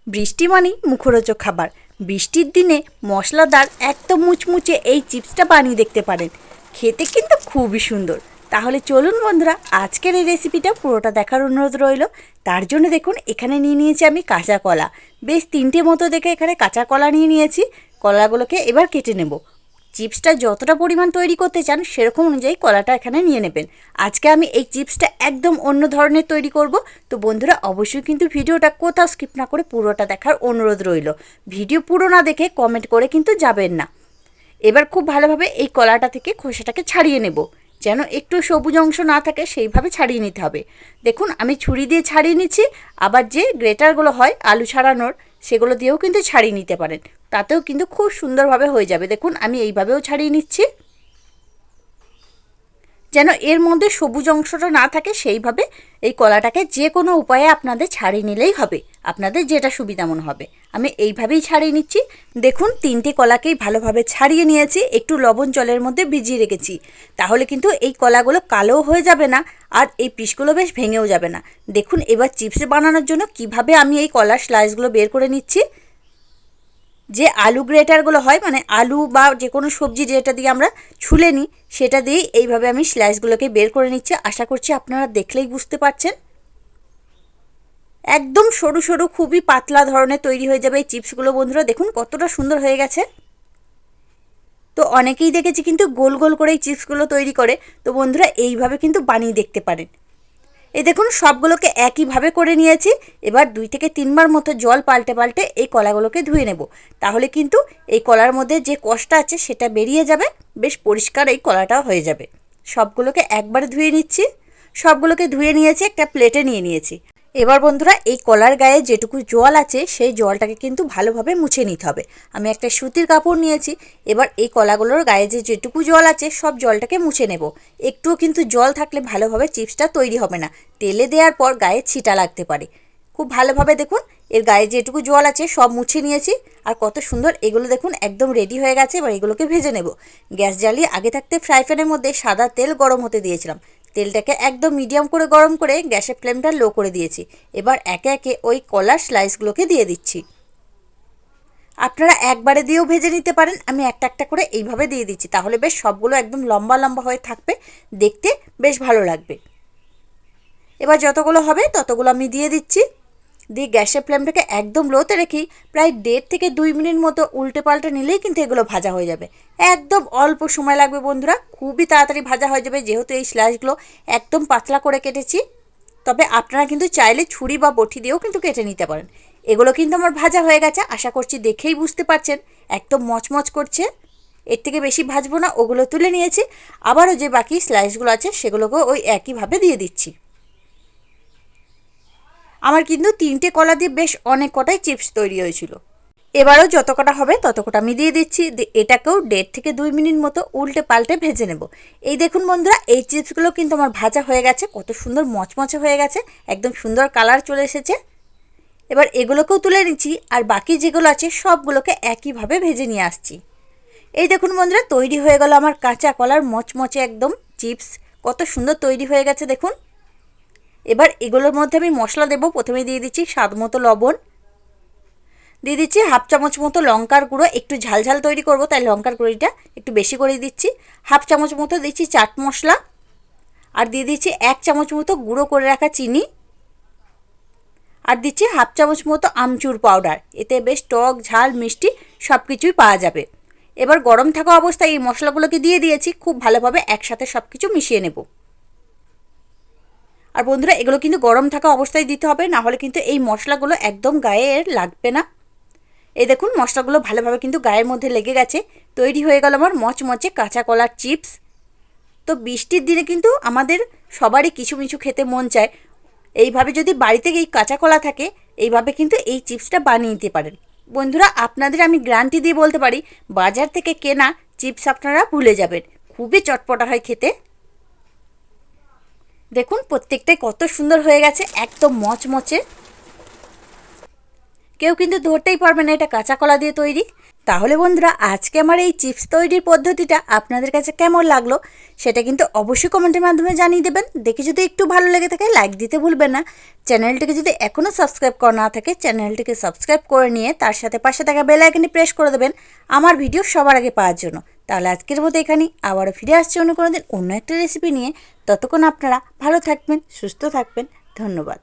বৃষ্টি মানেই মুখরোচক খাবার। বৃষ্টির দিনে মশলাদার একদম মুচমুচে এই চিপসটা বানিয়ে দেখতে পারেন, খেতে কিন্তু খুবই সুন্দর। তাহলে চলুন বন্ধুরা, আজকের এই রেসিপিটা পুরোটা দেখার অনুরোধ রইল। তার জন্য দেখুন এখানে নিয়ে নিয়েছি আমি কাঁচা কলা, বেশ 3টে মতো দেখে এখানে কাঁচা কলা নিয়ে নিয়েছি। কলাগুলোকে এবার কেটে নেব। চিপসটা যতটা পরিমাণ তৈরি করতে চান সেরকম অনুযায়ী কলাটা এখানে নিয়ে নেবেন। আজকে আমি এই চিপসটা একদম অন্য ধরনের তৈরি করব। তো বন্ধুরা অবশ্যই কিন্তু ভিডিওটা কোথাও স্কিপ না করে পুরোটা দেখার অনুরোধ রইল। ভিডিও পুরো না দেখে কমেন্ট করে কিন্তু যাবেন না। এবার খুব ভালোভাবে এই কলাটা থেকে খোসাটাকে ছাড়িয়ে নেব, যেন একটু সবুজ অংশ না থাকে সেইভাবে ছাড়িয়ে নিতে হবে। দেখুন আমি ছুরি দিয়ে ছাড়িয়ে নিচ্ছি, আবার যে গ্রেটারগুলো হয় আলু ছাড়ানোর সেগুলো দিয়েও কিন্তু ছাড়িয়ে নিতে পারেন, তাতেও কিন্তু খুব সুন্দরভাবে হয়ে যাবে। দেখুন আমি এইভাবেও ছাড়িয়ে নিচ্ছি, যেন এর মধ্যে সবুজ অংশটা না থাকে সেইভাবে এই কলাটাকে যে কোনো উপায়ে আপনাদের ছাড়িয়ে নিলেই হবে, আপনাদের যেটা সুবিধা মনে হবে। আমি এইভাবেই ছাড়িয়ে নিচ্ছি। দেখুন 3টে কলাকেই ভালোভাবে ছাড়িয়ে নিয়েছি, একটু লবণ জলের মধ্যে ভিজিয়ে রেখেছি, তাহলে কিন্তু এই কলাগুলো কালো হয়ে যাবে না আর এই পিসগুলো বেশ ভেঙেও যাবে না। দেখুন এবার চিপস বানানোর জন্য কিভাবে আমি এই কলার স্লাইসগুলো বের করে নিচ্ছি। যে আলু গ্রেটারগুলো হয়, মানে আলু বা যে কোনো সবজি যেটা দিয়ে আমরা ছুলে নিই, সেটা দিয়েই এইভাবে আমি স্লাইসগুলোকে বের করে নিচ্ছি। আশা করছি আপনারা দেখলেই বুঝতে পারছেন। একদম সরু সরু খুবই পাতলা ধরনের তৈরি হয়ে যাবে এই চিপসগুলো। বন্ধুরা দেখুন কতটা সুন্দর হয়ে গেছে। তো অনেকেই দেখেছি কিন্তু গোল গোল করে এই চিপসগুলো তৈরি করে। তো বন্ধুরা এইভাবে কিন্তু বানিয়ে দেখতে পারেন। এই দেখুন সবগুলোকে একইভাবে করে নিয়েছি। এবার 2 থেকে 3বার মতো জল পাল্টে পাল্টে এই কলাগুলোকে ধুয়ে নেব, তাহলে কিন্তু এই কলার মধ্যে যে কষটা আছে সেটা বেরিয়ে যাবে, বেশ পরিষ্কার এই কলাটাও হয়ে যাবে। সবগুলোকে একবারে ধুয়ে নিচ্ছি। সবগুলোকে ধুয়ে নিয়েছি, একটা প্লেটে নিয়ে নিয়েছি। এবার বন্ধুরা এই কলার গায়ে যেটুকু জল আছে সেই জলটাকে কিন্তু ভালোভাবে মুছে নিতে হবে। আমি একটা সুতির কাপড় নিয়েছি। এবার এই কলাগুলোর গায়ে যেটুকু জল আছে সব জলটাকে মুছে নেব। একটুও কিন্তু জল থাকলে ভালোভাবে চিপসটা তৈরি হবে না, তেলে দেওয়ার পর গায়ে ছিটা লাগতে পারে। খুব ভালোভাবে দেখুন এর গায়ে যেটুকু জল আছে সব মুছে নিয়েছি। আর কত সুন্দর এগুলো দেখুন একদম রেডি হয়ে গেছে। এবার এগুলোকে ভেজে নেব। গ্যাস জ্বালিয়ে আগে থাকতে ফ্রাই প্যানের মধ্যে সাদা তেল গরম হতে দিয়েছিলাম। তেলটাকে একদম মিডিয়াম করে গরম করে গ্যাসের ফ্লেমটা লো করে দিয়েছি। এবার একে একে ওই কলার স্লাইসগুলোকে দিয়ে দিচ্ছি। আপনারা একবারে দিয়েও ভেজে নিতে পারেন, আমি একটা একটা করে এইভাবে দিয়ে দিচ্ছি, তাহলে বেশ সবগুলো একদম লম্বা লম্বা হয়ে থাকবে, দেখতে বেশ ভালো লাগবে। এবার যতগুলো হবে ততগুলো আমি দিয়ে দিচ্ছি। দিয়ে গ্যাসের ফ্লেমটাকে একদম লোতে রেখেই প্রায় 1.5 থেকে 2 মিনিট মতো উল্টে পাল্টে নিলেই কিন্তু এগুলো ভাজা হয়ে যাবে। একদম অল্প সময় লাগবে বন্ধুরা, খুবই তাড়াতাড়ি ভাজা হয়ে যাবে, যেহেতু এই স্লাইসগুলো একদম পাতলা করে কেটেছি। তবে আপনারা কিন্তু চাইলে ছুরি বা বটি দিয়েও কিন্তু কেটে নিতে পারেন। এগুলো কিন্তু আমার ভাজা হয়ে গেছে, আশা করছি দেখেই বুঝতে পারছেন একদম মচমচ করছে। এর থেকে বেশি ভাজবো না, ওগুলো তুলে নিয়েছি। আবারও যে বাকি স্লাইসগুলো আছে সেগুলোকেও ওই একইভাবে দিয়ে দিচ্ছি। আমার কিন্তু 3টে কলা দিয়ে বেশ অনেক কটাই চিপস তৈরি হয়েছিল। এবারও যত কটা হবে তত কটা আমি দিয়ে দিচ্ছি। এটাকেও 1.5 থেকে 2 মিনিট মতো উল্টে পাল্টে ভেজে নেব। এই দেখুন বন্ধুরা এই চিপসগুলো কিন্তু আমার ভাজা হয়ে গেছে, কত সুন্দর মচমচে হয়ে গেছে, একদম সুন্দর কালার চলে এসেছে। এবার এগুলোকেও তুলে নিচ্ছি, আর বাকি যেগুলো আছে সবগুলোকে একইভাবে ভেজে নিয়ে আসছি। এই দেখুন বন্ধুরা তৈরি হয়ে গেল আমার কাঁচা কলার মচমচে একদম চিপস, কত সুন্দর তৈরি হয়ে গেছে দেখুন। এবার এগুলোর মধ্যে আমি মশলা দেবো। প্রথমে দিয়ে দিচ্ছি স্বাদ মতো লবণ, দিয়ে দিচ্ছি 1/2 চামচ মতো লঙ্কার গুঁড়ো, একটু ঝাল ঝাল তৈরি করব তাই লঙ্কার গুঁড়িটা একটু বেশি করে দিচ্ছি। 1/2 চামচ মতো দিচ্ছি চাট মশলা, আর দিয়ে দিচ্ছি 1 চামচ মতো গুঁড়ো করে রাখা চিনি, আর দিচ্ছি 1/2 চামচ মতো আমচুর পাউডার। এতে বেশ টক ঝাল মিষ্টি সব কিছুই পাওয়া যাবে। এবার গরম থাকা অবস্থায় এই মশলাগুলোকে দিয়ে দিয়েছি, খুব ভালোভাবে একসাথে সব কিছু মিশিয়ে নেব। আর বন্ধুরা এগুলো কিন্তু গরম থাকা অবস্থায় দিতে হবে, না হলে কিন্তু এই মশলাগুলো একদম গায়ে লাগবে না। এই দেখুন মশলাগুলো ভালোভাবে কিন্তু গায়ের মধ্যে লেগে গেছে। তৈরি হয়ে গেল আমার মচমচে কাঁচা কলার চিপস। তো বৃষ্টির দিনে কিন্তু আমাদের সবারই কিছু মিছু খেতে মন চায়। এইভাবে যদি বাড়িতে এই কাঁচা কলা থাকে, এইভাবে কিন্তু এই চিপসটা বানিয়ে নিতে পারেন। বন্ধুরা আপনাদের আমি গ্যারান্টি দিয়ে বলতে পারি, বাজার থেকে কেনা চিপস আপনারা ভুলে যাবেন, খুবই চটপটা হয় খেতে। দেখুন প্রত্যেকটাই কত সুন্দর হয়ে গেছে, একদম মচমচে। কেউ কিন্তু ধরতেই পারবে না এটা কাঁচা কলা দিয়ে তৈরি। তাহলে বন্ধুরা আজকে আমার এই চিপস তৈরির পদ্ধতিটা আপনাদের কাছে কেমন লাগলো সেটা কিন্তু অবশ্যই কমেন্টের মাধ্যমে জানিয়ে দেবেন। দেখে যদি একটু ভালো লেগে থাকে লাইক দিতে ভুলবেন না। চ্যানেলটিকে যদি এখনও সাবস্ক্রাইব করা না থাকে চ্যানেলটিকে সাবস্ক্রাইব করে নিয়ে তার সাথে পাশে থাকা বেল আইকনটি প্রেস করে দেবেন আমার ভিডিও সবার আগে পাওয়ার জন্য। তাহলে আজকের মতো এখানেই আবারও ফিরে আসছি অন্য কোনো দিন অন্য একটা রেসিপি নিয়ে। ততক্ষণ আপনারা ভালো থাকবেন, সুস্থ থাকবেন। ধন্যবাদ।